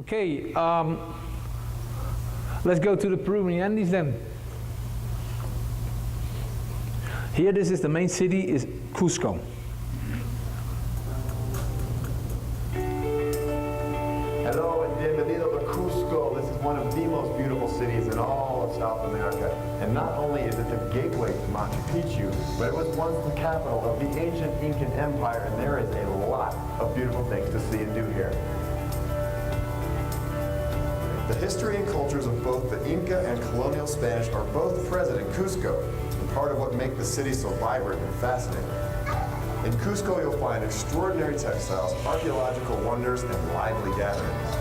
Okay, let's go to the Peruvian Andes then. Here, this is the main city, is Cusco. Hello and bienvenido to Cusco. This is one of the most beautiful cities in all of South America. And not only is it the gateway to Machu Picchu, but it was once the capital of the ancient Incan Empire, and there is a lot of beautiful things to see and do here. The history and cultures of both the Inca and colonial Spanish are both present in Cusco, and part of what makes the city so vibrant and fascinating. In Cusco, you'll find extraordinary textiles, archaeological wonders, and lively gatherings.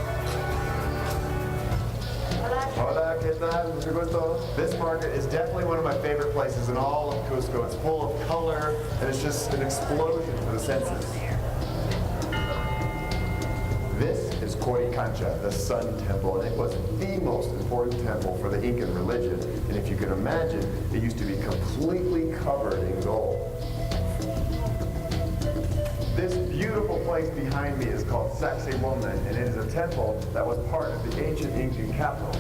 Hola, ¿qué tal? Mucho gusto. This market is definitely one of my favorite places in all of Cusco. It's full of color, and it's just an explosion for the senses. This is Coricancha, the Sun Temple, and it was the most important temple for the Incan religion. And if you can imagine, it used to be completely covered in gold. This beautiful place behind me is called SAC, and it is a temple that was part of the ancient Incan capital.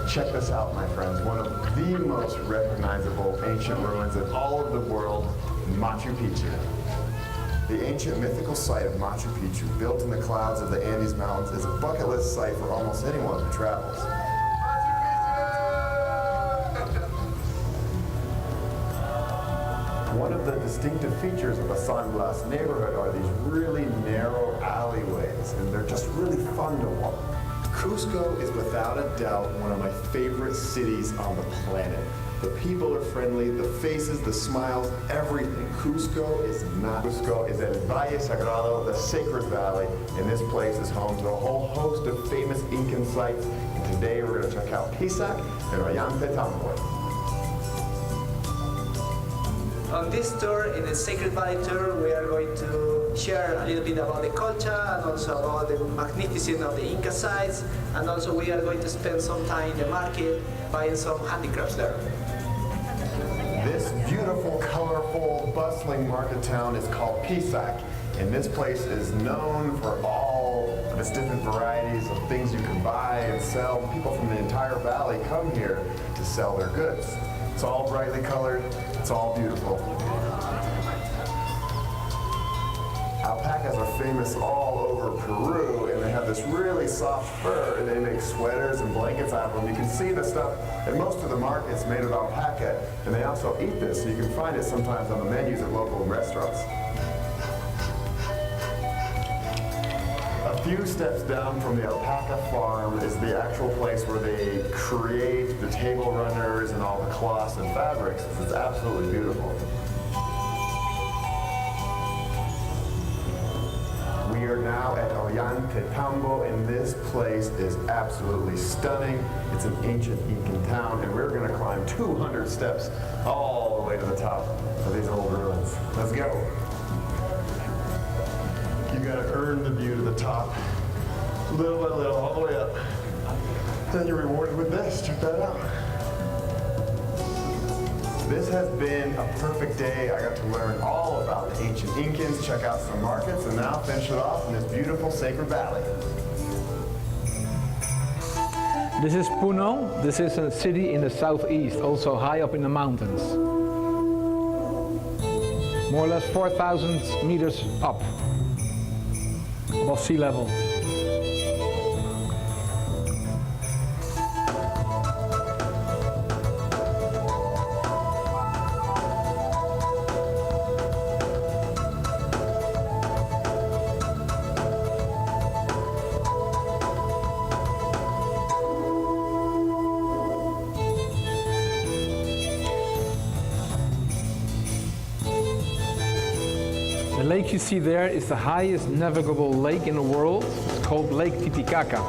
Check this out, my friends. One of the most recognizable ancient ruins in all of the world, Machu Picchu. The ancient mythical site of Machu Picchu, built in the clouds of the Andes Mountains, is a bucket list site for almost anyone who travels. One of the distinctive features of the San Blas neighborhood are these really narrow alleyways, and they're just really fun to walk. Cusco is without a doubt one of my favorite cities on the planet. The people are friendly, the faces, the smiles, everything. Cusco is not. Cusco is El Valle Sagrado, the Sacred Valley, and this place is home to a whole host of famous Incan sites. And today we're going to check out Pisac and Ollantaytambo. On this tour, in the Sacred Valley tour, we are going to share a little bit about the culture and also about the magnificence of the Inca sites, and also we are going to spend some time in the market buying some handicrafts there. This beautiful, colorful, bustling market town is called Pisac, and this place is known for all of its different varieties of things you can buy and sell. People from the entire valley come here to sell their goods. It's all brightly colored, it's all beautiful. Alpacas are famous all over Peru, and they have this really soft fur, and they make sweaters and blankets out of them. You can see the stuff in most of the markets made of alpaca, and they also eat this, so you can find it sometimes on the menus at local restaurants. A few steps down from the alpaca farm is the actual place where they create the table runners and all the cloths and fabrics. It's absolutely beautiful. We are now at Ollantaytambo, and this place is absolutely stunning. It's an ancient Incan town, and we're going to climb 200 steps all the way to the top of these old ruins. Let's go. You got to earn the view to the top, little by little, all the way up. Then you're rewarded with this. Check that out. This has been a perfect day. I got to learn all about the ancient Incans, check out some markets, and now finish it off in this beautiful Sacred Valley. This is Puno. This is a city in the southeast, also high up in the mountains. More or less 4,000 meters up, above sea level. The lake you see there is the highest navigable lake in the world. It's called Lake Titicaca.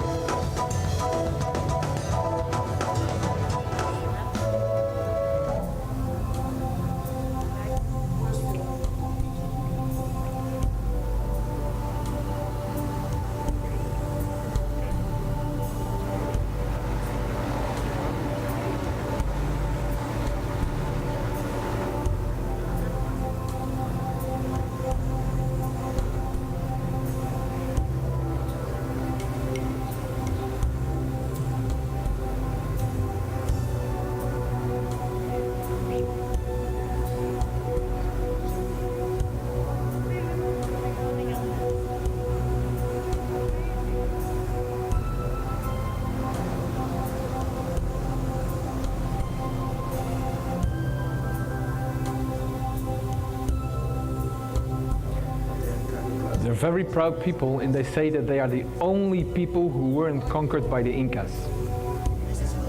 they're very proud people, and they say that they are the only people who weren't conquered by the Incas.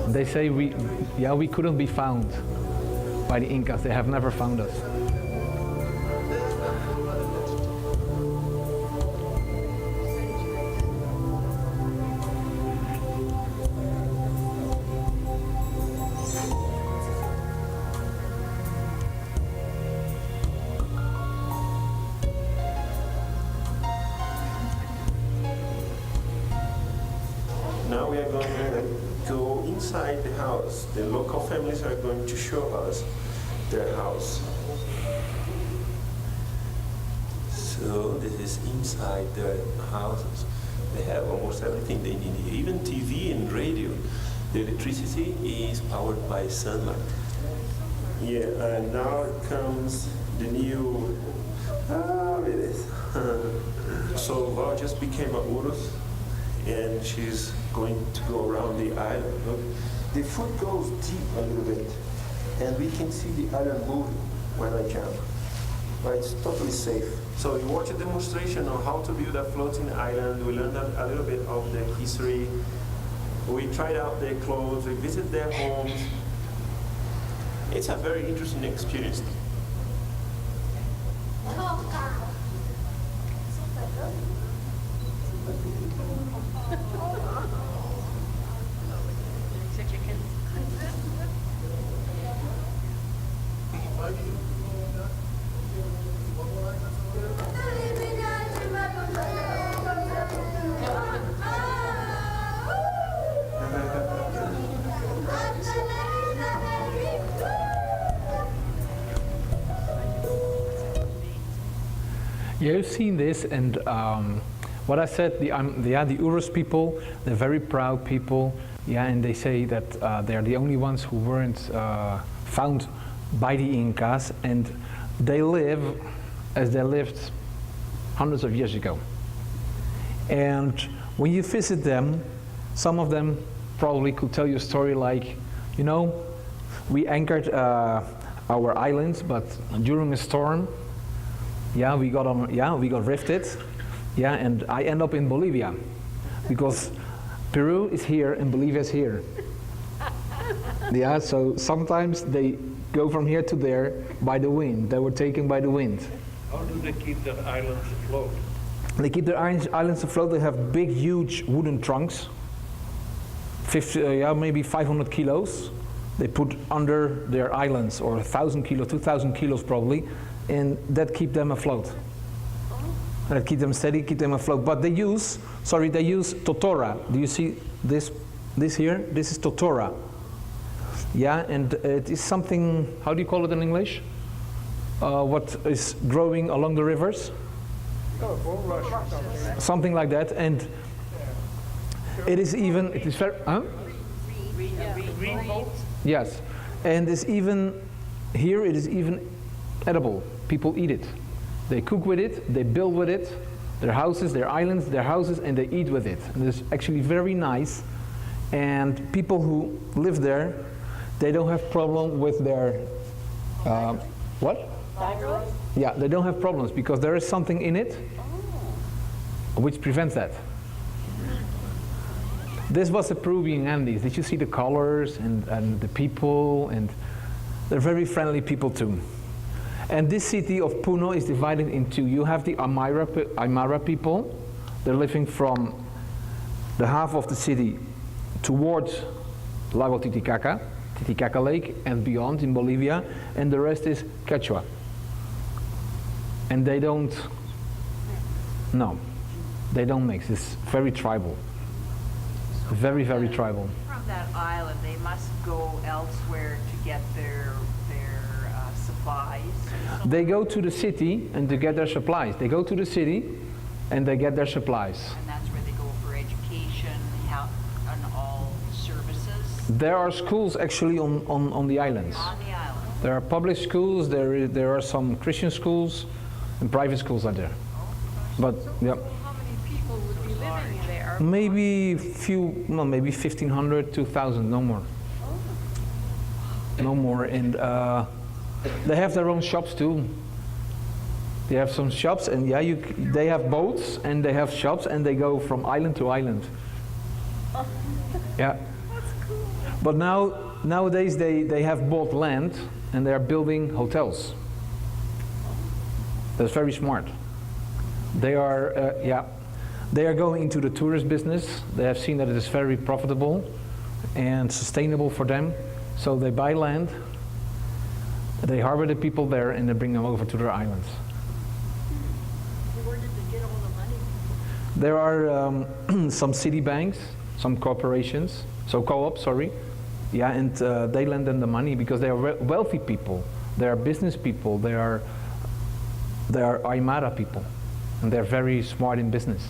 They say we couldn't be found by the Incas. They have never found us. Now we are going to go inside the house. The local families are going to show us their house. So this is inside their houses. They have almost everything they need here, even TV and radio. The electricity is powered by sunlight. Yeah, and now comes the new, it is. So Val just became a Urus, and she's going to go around the island. Look, the foot goes deep a little bit, and we can see the island moving when I jump. But it's totally safe. So we watch a demonstration on how to build a floating island. We learned a little bit of the history. We tried out their clothes. We visited their homes. It's a very interesting experience. Yeah, you've seen this, and what I said, the Urus people, they're very proud people, yeah, and they say that they're the only ones who weren't found by the Incas, and they live as they lived hundreds of years ago. And when you visit them, some of them probably could tell you a story like, you know, we anchored our islands, but during a storm, yeah, we got rifted, yeah, and I end up in Bolivia because Peru is here and Bolivia is here. Yeah, so sometimes they go from here to there by the wind. They were taken by the wind. How do they keep their islands afloat? They keep their islands afloat. They have big, huge wooden trunks, maybe 500 kilos. They put under their islands, or 1,000 kilos, 2,000 kilos probably, and that keep them afloat. That keep them steady, keep them afloat. But they use totora. Do you see this here? This is totora. Yeah, and it is something, how do you call it in English? What is growing along the rivers? Something like that. And it is very, yes. And it is even edible. People eat it. They cook with it, they build with it, their houses, their islands, their houses, and they eat with it. And it's actually very nice. And people who live there, they don't have problem with their, what? Thyroid? Yeah, they don't have problems because there is something in it which prevents that. This was the Peruvian Andes. Did you see the colors and the people? And they're very friendly people too. And this city of Puno is divided into, you have the Aymara people. They're living from the half of the city towards Lago Titicaca Lake and beyond in Bolivia, and the rest is Quechua. And they don't mix. It's very tribal. Very, very tribal. From that island, they must go elsewhere to get their supplies. They go to the city and to get their supplies. They go to the city and they get their supplies. And that's where they go for education, health, and all services. There are schools actually on the islands. On the island. There are public schools, there are some Christian schools, and private schools are there. But, yeah. How many people would be living there? Maybe 1,500, 2,000, no more. No more, and they have their own shops too. They have some shops, and yeah, they have boats and they have shops, and they go from island to island. Yeah. But nowadays they have bought land and they are building hotels. That's very smart. They are they are going into the tourist business. They have seen that it is very profitable and sustainable for them. So they buy land, they harbor the people there, and they bring them over to their islands. Where did they get all the money? There are some city banks, some corporations, so co-ops, sorry. Yeah, and they lend them the money because they are wealthy people. They are business people. They are Aymara people, and they're very smart in business.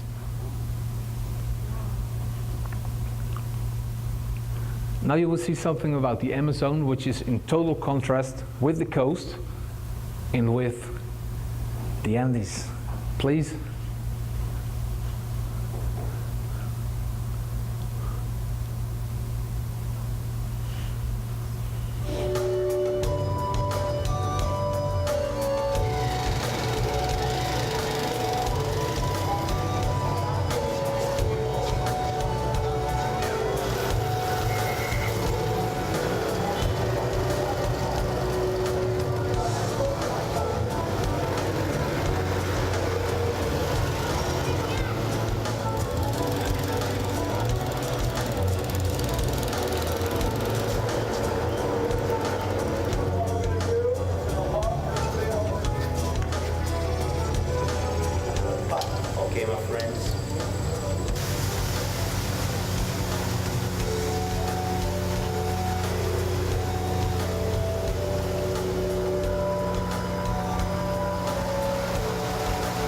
Now you will see something about the Amazon, which is in total contrast with the coast and with the Andes. Please. Okay, my friends.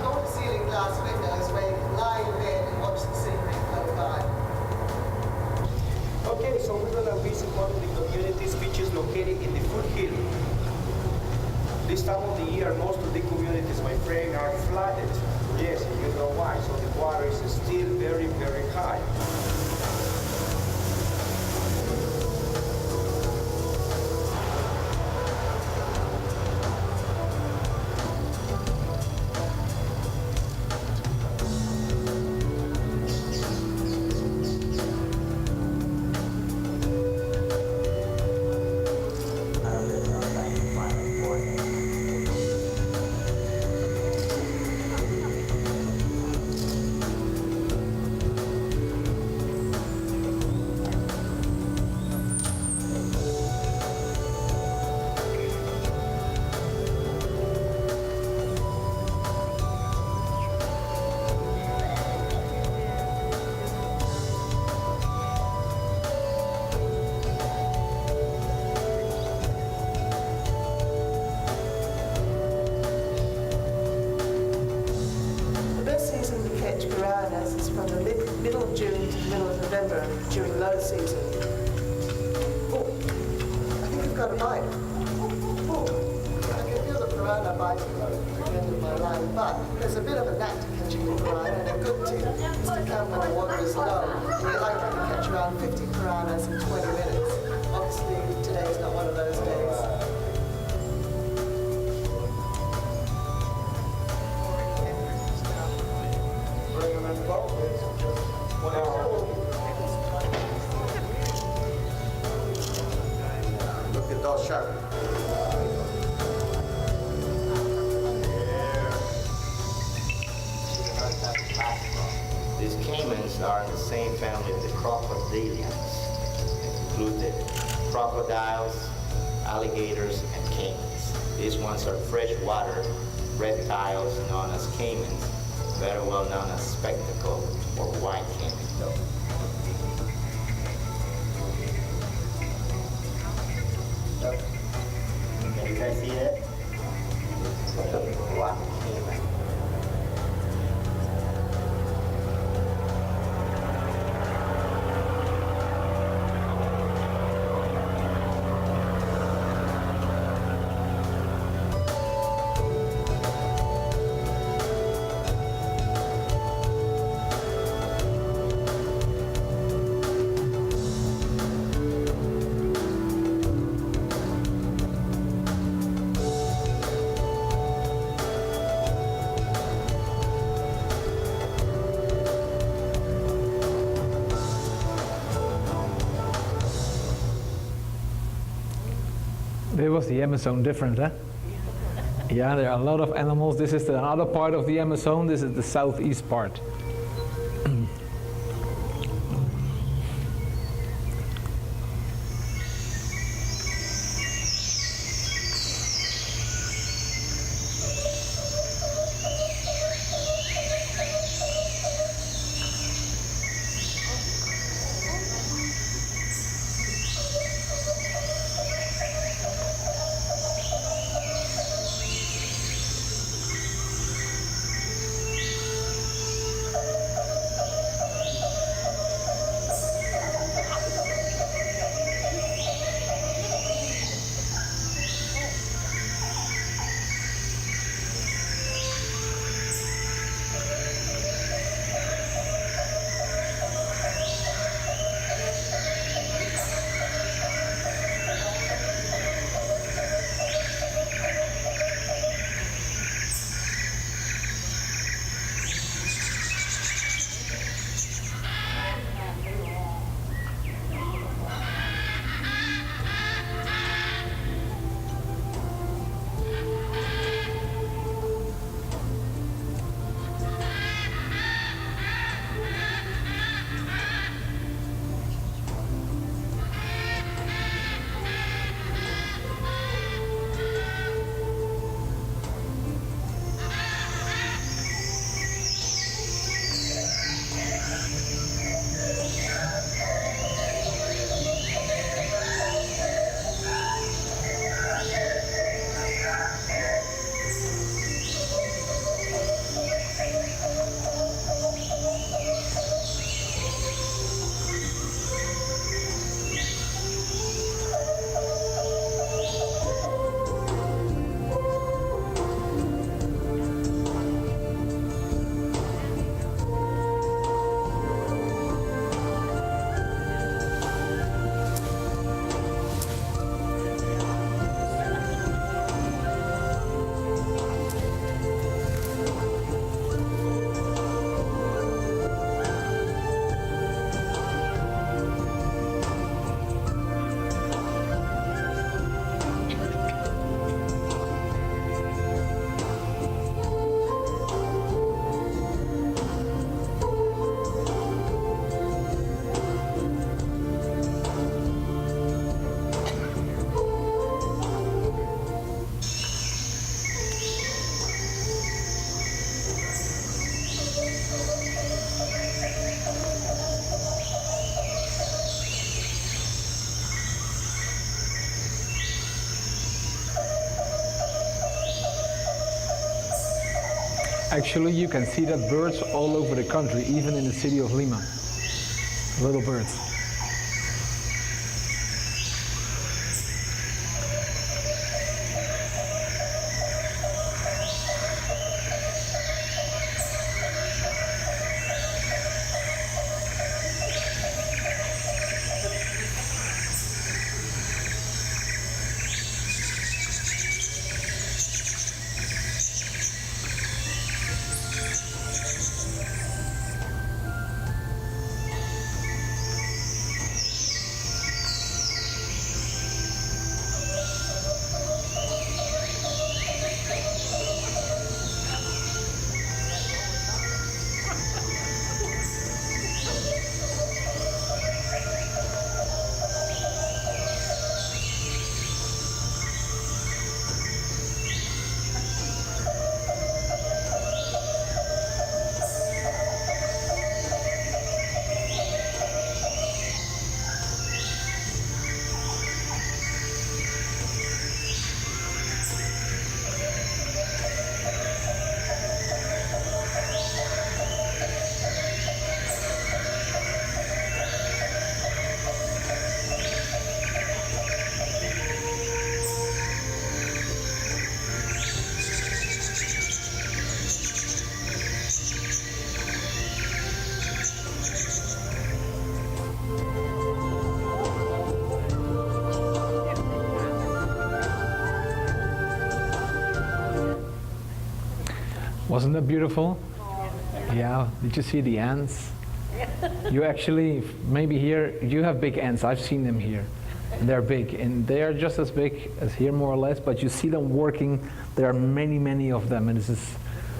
Floor-to-ceiling glass windows where you can lie in bed and watch the scenery go by. Okay, so we're gonna visit one of the communities which is located in the foothill. This time of the year, most of the communities, my friend, are flooded. Yes, and you know why. So the water is still very, very high. The best season to catch piranhas is from the middle of June to the middle of November during low season. Oh, I think I've got a bite. Oh, I can feel the piranha biting at the end of my line, but there's a bit of a knack to catching the piranha, and a good tip is to come when the water is low. You're likely to catch around 50 piranhas in 20 minutes. Obviously, today is not one of those days. Bring them in the boat, please. Just 1 hour. Look at those sharks. These caimans are in the same family as the crocodilians, include the crocodiles, alligators, and caimans. These ones are freshwater reptiles known as caimans, very well known as spectacle or white caiman. Can you guys see that? White caiman. This was the Amazon different, huh? Yeah, there are a lot of animals. This is another part of the Amazon. This is the southeast part. Actually, you can see that birds all over the country, even in the city of Lima. Little birds. Wasn't that beautiful? Yeah, did you see the ants? You actually, maybe here, you have big ants, I've seen them here. And they're big, and they are just as big as here, more or less, but you see them working. There are many, many of them, and this is,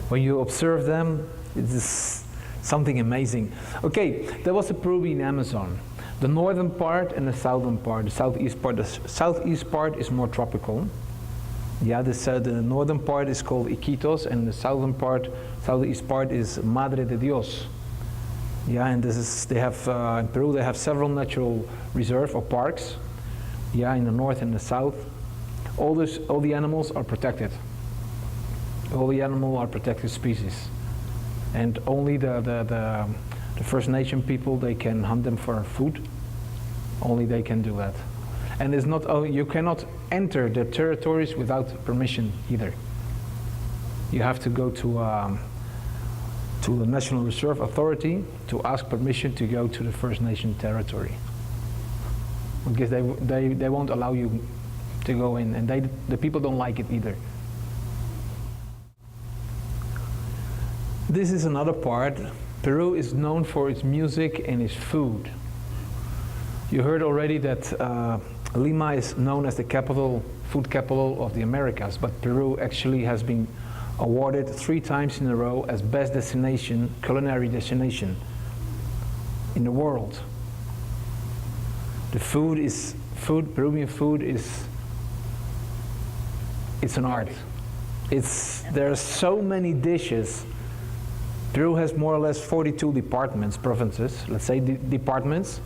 when you observe them, it is something amazing. Okay, there was the Peruvian Amazon. The northern part and the southern part, the southeast part. The southeast part is more tropical. Yeah, the northern part is called Iquitos, and the southern part, southeast part is Madre de Dios. Yeah, and this is, they have, in Peru they have several natural reserves or parks. Yeah, in the north and the south. All the animals are protected. All the animals are protected species. And only the First Nation people, they can hunt them for food. Only they can do that. And it's not, you cannot enter their territories without permission either. You have to go to the National Reserve Authority to ask permission to go to the First Nation territory. Because they won't allow you to go in, and the people don't like it either. This is another part. Peru is known for its music and its food. You heard already that Lima is known as the food capital of the Americas, but Peru actually has been awarded 3 times in a row as best culinary destination in the world. The Peruvian food is, it's an art. There are so many dishes. Peru has more or less 42 provinces, let's say departments,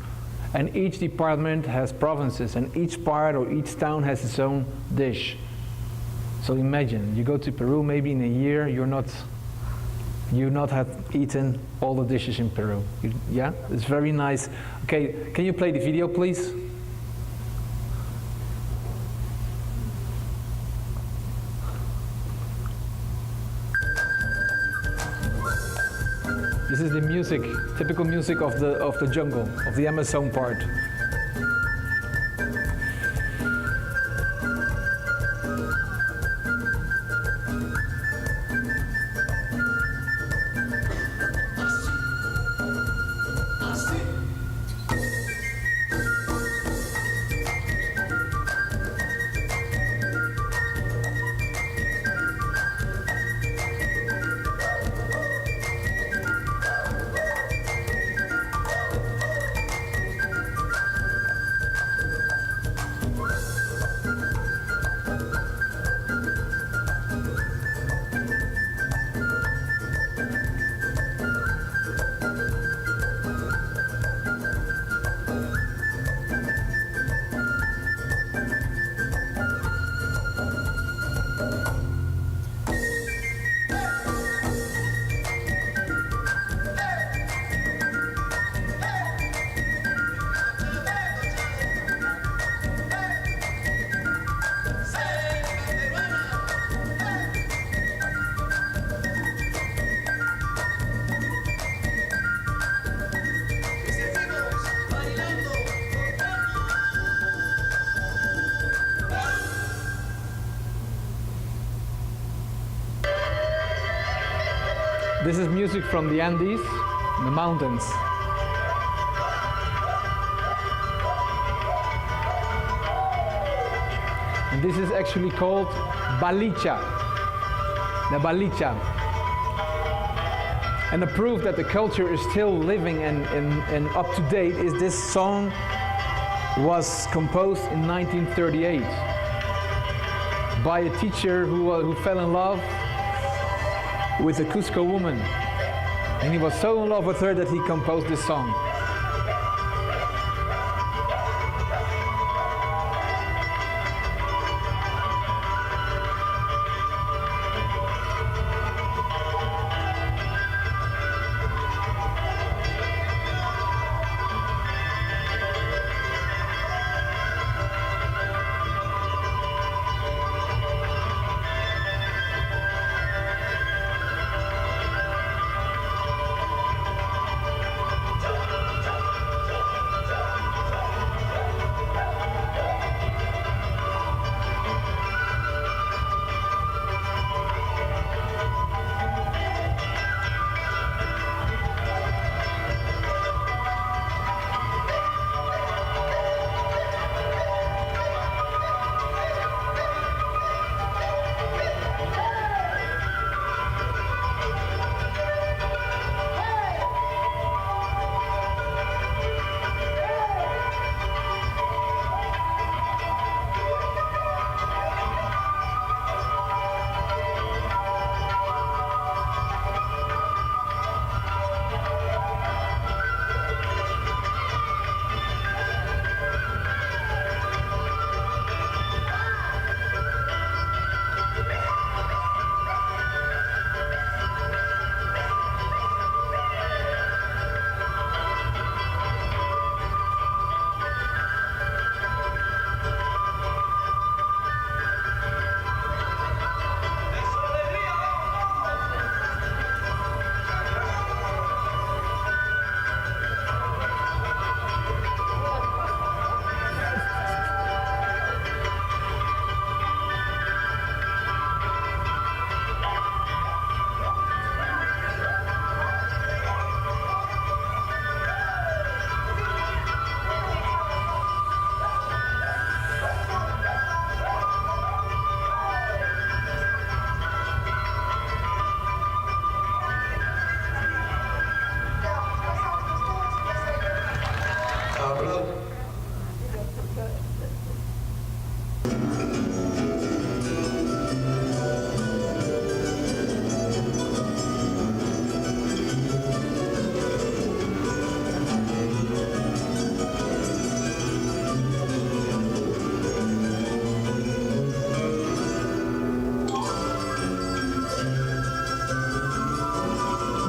and each department has provinces, and each part or each town has its own dish. So imagine, you go to Peru, maybe in a year, you not have eaten all the dishes in Peru. Yeah, it's very nice. Okay, can you play the video, please? This is the music, typical music of the jungle, of the Amazon part. This is music from the Andes, the mountains. And this is actually called balicha, the balicha. And the proof that the culture is still living and up to date is this song was composed in 1938 by a teacher who fell in love with a Cusco woman. And he was so in love with her that he composed this song.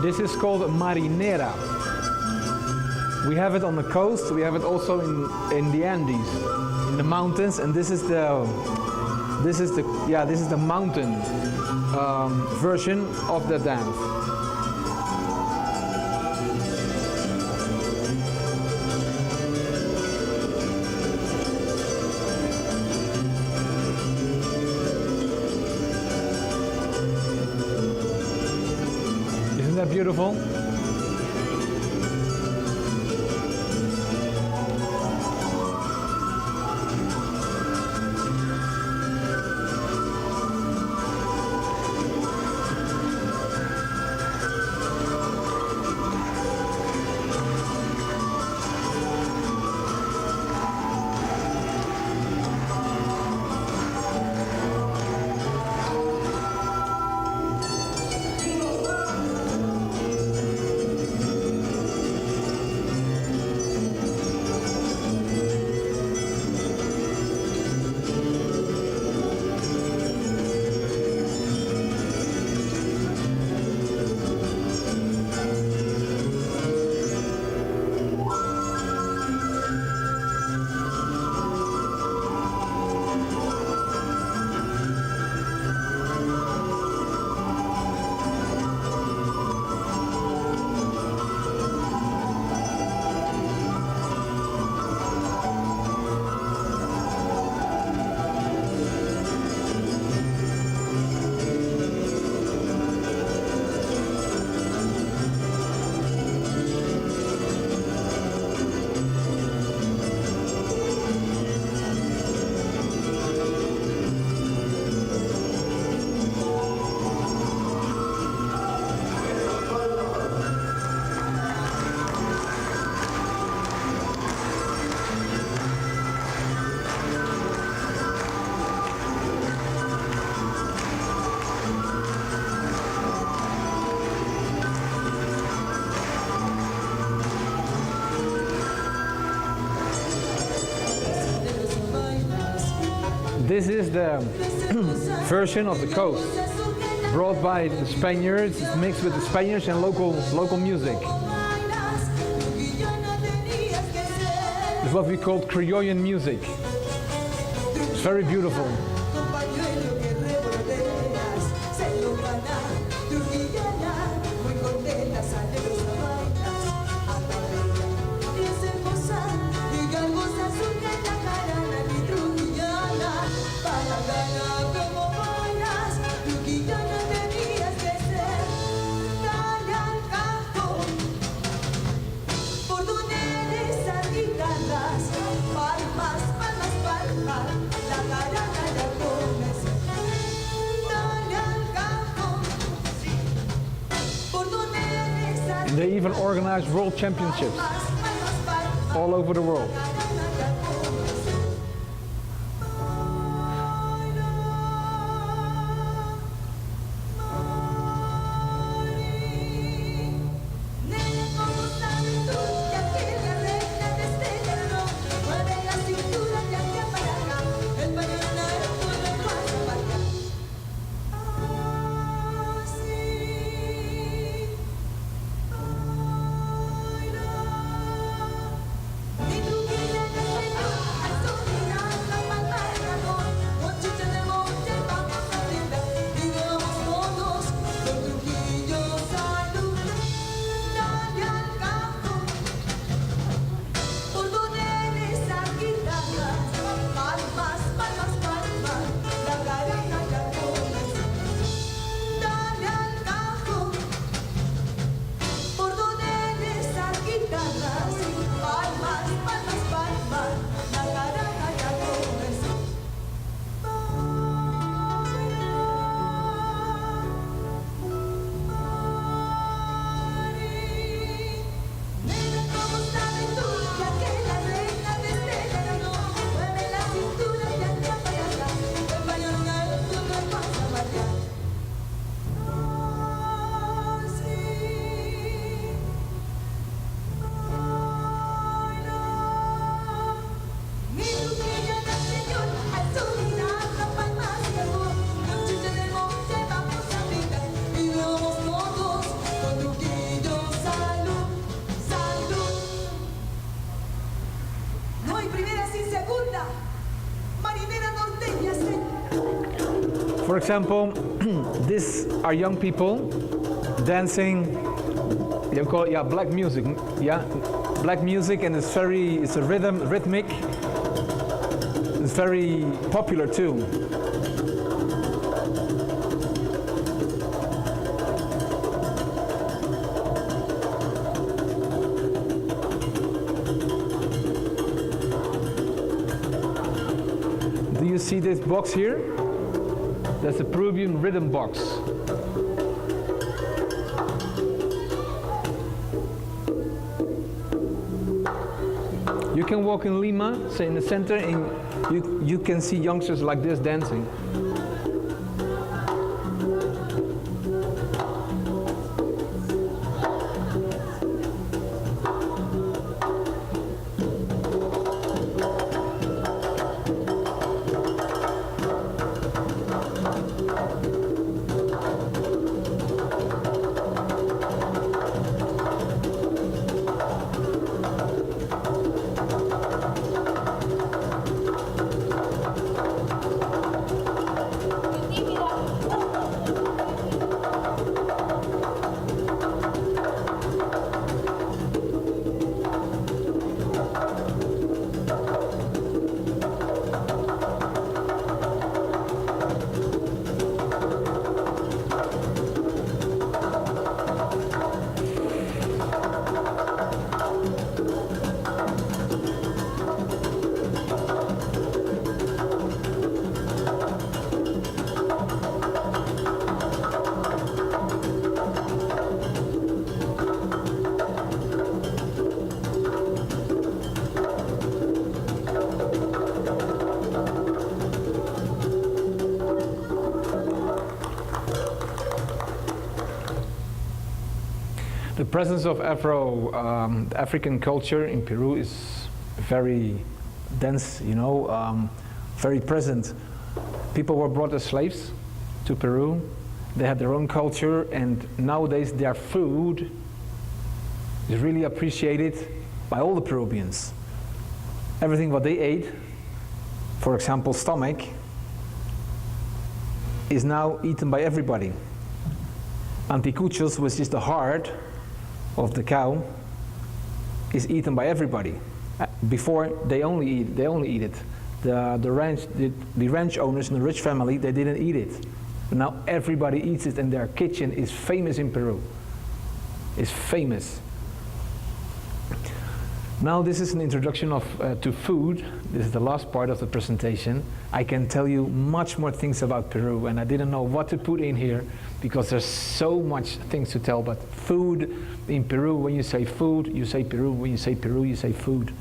This is called a marinera. We have it on the coast. We have it also in the Andes, in the mountains. And this is the mountain version of the dance. Isn't that beautiful? This is the version of the coast, brought by the Spaniards, mixed with the Spaniards and local music. It's what we call Criollan music. It's very beautiful. They even organize world championships all over the world. example, these are young people dancing. You call it, black music. Yeah, black music, and it's a rhythmic. It's very popular too. Do you see this box here? That's a Peruvian rhythm box. You can walk in Lima, say in the center, and you can see youngsters like this dancing. The presence of African culture in Peru is very dense, very present. People were brought as slaves to Peru. They had their own culture, and nowadays their food is really appreciated by all the Peruvians. Everything what they ate, for example, stomach, is now eaten by everybody. Anticuchos, which is the heart of the cow, is eaten by everybody. Before they only eat it. The ranch owners in the rich family, they didn't eat it. But now everybody eats it, and their kitchen is famous in Peru. It's famous. Now this is an introduction to food. This is the last part of the presentation. I can tell you much more things about Peru, and I didn't know what to put in here because there's so much things to tell. But food in Peru, when you say food, you say Peru. When you say Peru, you say food.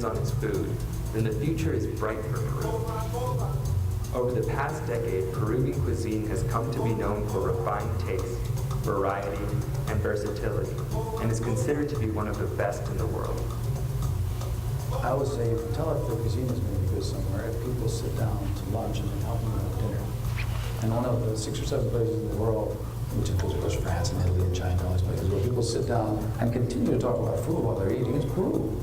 On its food, then the future is bright for Peru. Over the past decade, Peruvian cuisine has come to be known for refined taste, variety, and versatility, and is considered to be one of the best in the world. I would say, tell if the cuisine is going to be good somewhere, if people sit down to lunch and then help them with dinner. And one of the 6 or 7 places in the world, which includes, of course, France and Italy and China and all these places, where people sit down and continue to talk about food while they're eating, is Peru.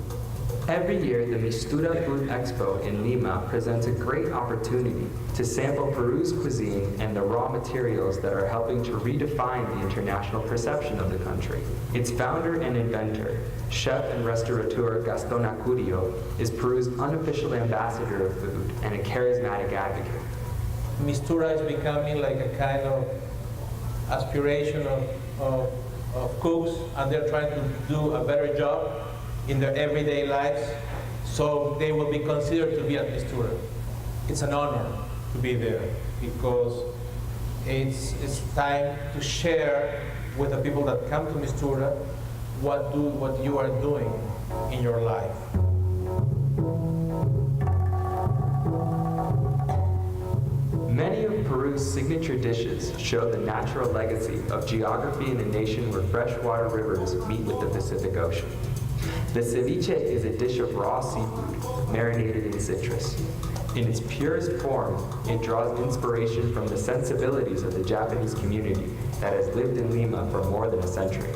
Every year, the Mistura Food Expo in Lima presents a great opportunity to sample Peru's cuisine and the raw materials that are helping to redefine the international perception of the country. Its founder and inventor, chef and restaurateur Gaston Acurio, is Peru's unofficial ambassador of food and a charismatic advocate. Mistura is becoming like a kind of aspiration of cooks, and they're trying to do a better job in their everyday lives, so they will be considered to be at Mistura. It's an honor to be there because it's time to share with the people that come to Mistura what you are doing in your life. Many of Peru's signature dishes show the natural legacy of geography in a nation where freshwater rivers meet with the Pacific Ocean. The ceviche is a dish of raw seafood, marinated in citrus. In its purest form, it draws inspiration from the sensibilities of the Japanese community that has lived in Lima for more than a century.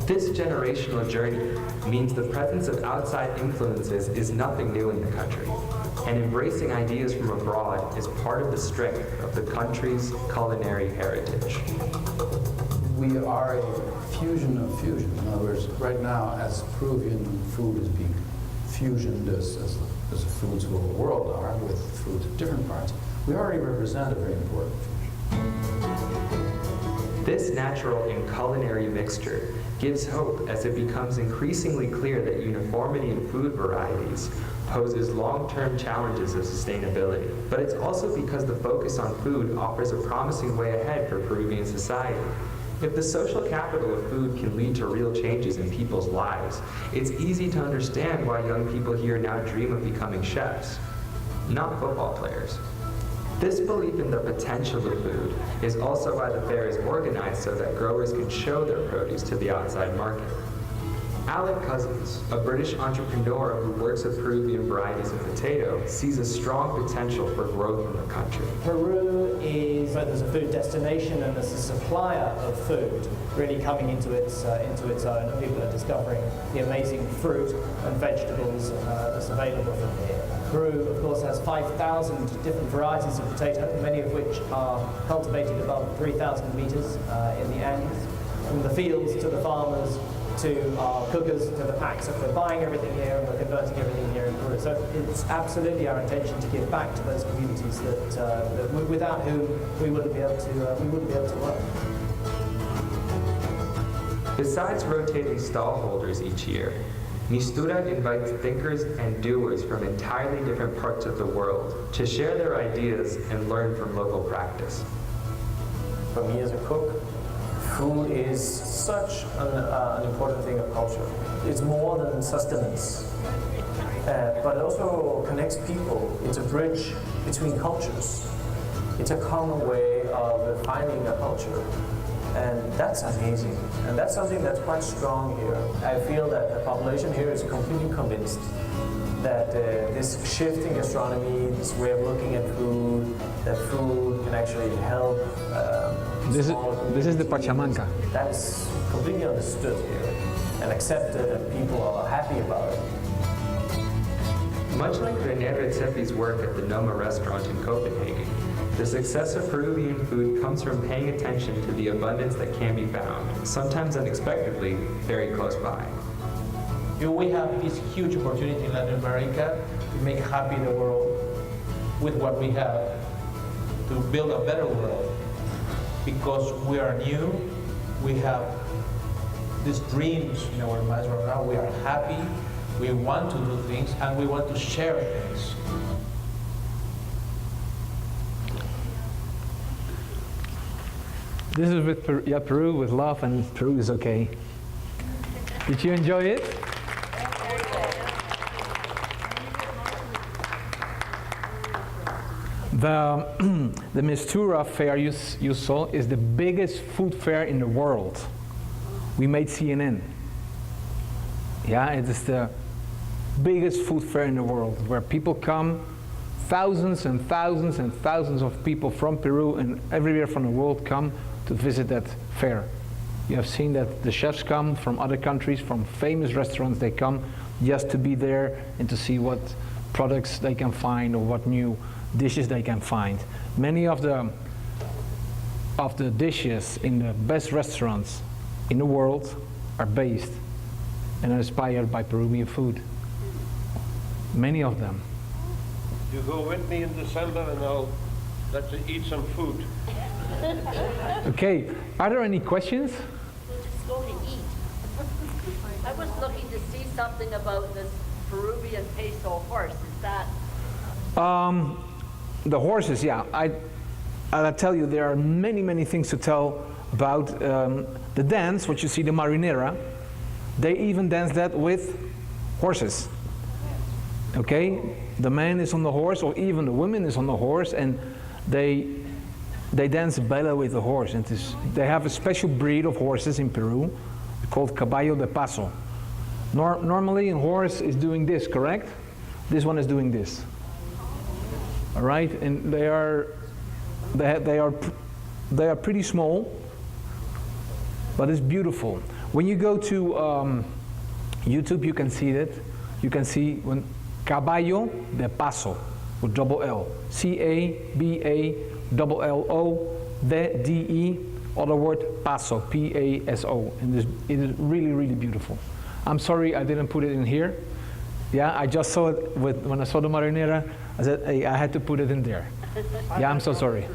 This generational journey means the presence of outside influences is nothing new in the country, and embracing ideas from abroad is part of the strength of the country's culinary heritage. We are a fusion of fusion. In other words, right now, as Peruvian food is being fusioned as the foods of the whole world are, with foods of different parts, we already represent a very important fusion. This natural and culinary mixture gives hope as it becomes increasingly clear that uniformity in food varieties poses long-term challenges of sustainability. But it's also because the focus on food offers a promising way ahead for Peruvian society. If the social capital of food can lead to real changes in people's lives, it's easy to understand why young people here now dream of becoming chefs, not football players. This belief in the potential of food is also why the fair is organized so that growers can show their produce to the outside market. Alec Cousins, a British entrepreneur who works with Peruvian varieties of potato, sees a strong potential for growth in the country. Peru is both as a food destination and as a supplier of food really coming into its own, and people are discovering the amazing fruit and vegetables that's available from here. Peru, of course, has 5,000 different varieties of potato, many of which are cultivated above 3,000 meters in the Andes. From the fields to the farmers, to our cookers, to the packs. So we're buying everything here and we're converting everything here in Peru. So it's absolutely our intention to give back to those communities that without whom we wouldn't be able to work. Besides rotating stallholders each year, Mistura invites thinkers and doers from entirely different parts of the world to share their ideas and learn from local practice. For me as a cook, food is such an important thing of culture. It's more than sustenance, but it also connects people. It's a bridge between cultures. It's a common way of defining a culture, and that's amazing. And that's something that's quite strong here. I feel that the population here is completely convinced that this shift in gastronomy, this way of looking at food, that food can actually help. This is the Pachamanca. That's completely understood here and accepted, and people are happy about it. Much like René Redzepi's work at the Noma restaurant in Copenhagen, the success of Peruvian food comes from paying attention to the abundance that can be found, sometimes unexpectedly, very close by. We have this huge opportunity in Latin America to make happy the world with what we have, to build a better world. Because we are new, we have these dreams in our minds right now, we are happy, we want to do things, and we want to share things. This is with Peru with love, and Peru is okay. Did you enjoy it? The Mistura fair you saw is the biggest food fair in the world. We made CNN. Yeah, it is the biggest food fair in the world, where people come, thousands and thousands and thousands of people from Peru and everywhere from the world come to visit that fair. You have seen that the chefs come from other countries, from famous restaurants. They come just to be there and to see what products they can find or what new dishes they can find. Many of the dishes in the best restaurants in the world are based and are inspired by Peruvian food. Many of them. You go with me in December and I'll let you eat some food. Okay, are there any questions? We'll just go to eat. I was looking to see something about this Peruvian peso horse. Is that? The horses, yeah. I'll tell you, there are many, many things to tell about the dance, what you see, the marinera. They even dance that with horses. Okay? The man is on the horse, or even the woman is on the horse, and they dance bella with the horse. And they have a special breed of horses in Peru called caballo de paso. Normally a horse is doing this, correct? This one is doing this. All right, and they are pretty small, but it's beautiful. When you go to YouTube, you can see it. You can see when caballo de paso with double L, C-A-B-A-L-L-O-D-E, other word paso, P-A-S-O, and it is really, really beautiful. I'm sorry I didn't put it in here. Yeah, I just saw it when I saw the marinera. I said, hey, I had to put it in there. Yeah, I'm so sorry.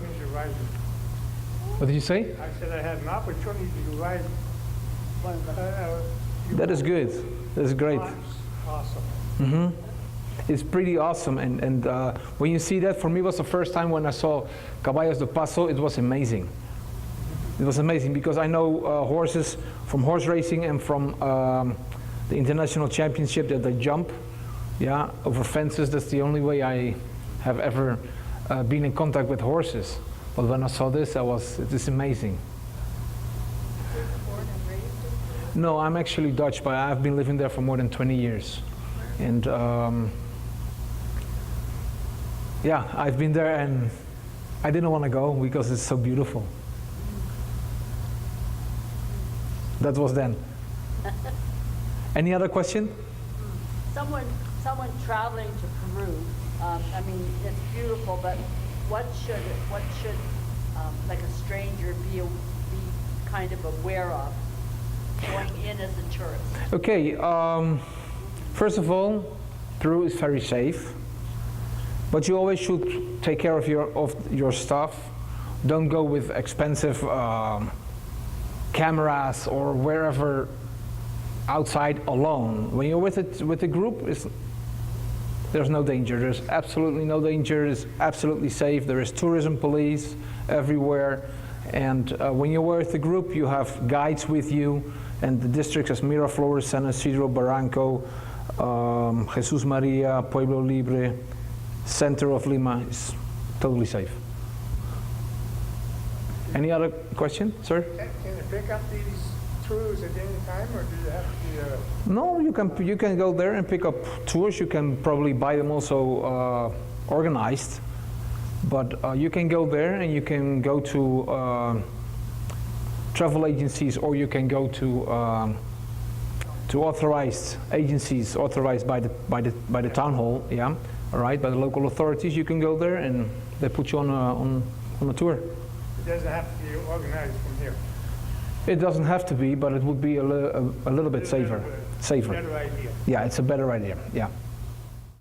What did you say? I said I had an opportunity to ride. That is good. That is great. Awesome. Mm-hmm. It's pretty awesome, and when you see that, for me it was the first time when I saw Caballos de Paso. It was amazing. It was amazing because I know horses from horse racing and from the international championship that they jump, yeah, over fences. That's the only way I have ever been in contact with horses. But when I saw this, it is amazing. No, I'm actually Dutch, but I've been living there for more than 20 years. And yeah, I've been there and I didn't want to go because it's so beautiful. That was then. Any other question? Someone traveling to Peru, I mean, it's beautiful, but what should like a stranger be kind of aware of going in as a tourist? Okay, first of all, Peru is very safe, but you always should take care of your stuff. Don't go with expensive cameras or wherever outside alone. When you're with a group, there's no danger. There's absolutely no danger. It's absolutely safe. There is tourism police everywhere, and when you're with a group, you have guides with you. And the districts as Miraflores, San Isidro, Barranco, Jesus Maria, Pueblo Libre, center of Lima is totally safe. Any other question, sir? Can you pick up these tours at any time, or do you have to be No, you can go there and pick up tours. You can probably buy them also organized, but you can go there and you can go to travel agencies, or you can go to authorized agencies authorized by the town hall, yeah, all right, by the local authorities. You can go there and they put you on a tour. It doesn't have to be organized from here. It doesn't have to be, but it would be a little bit safer. Better idea. Yeah, it's a better idea. Yeah.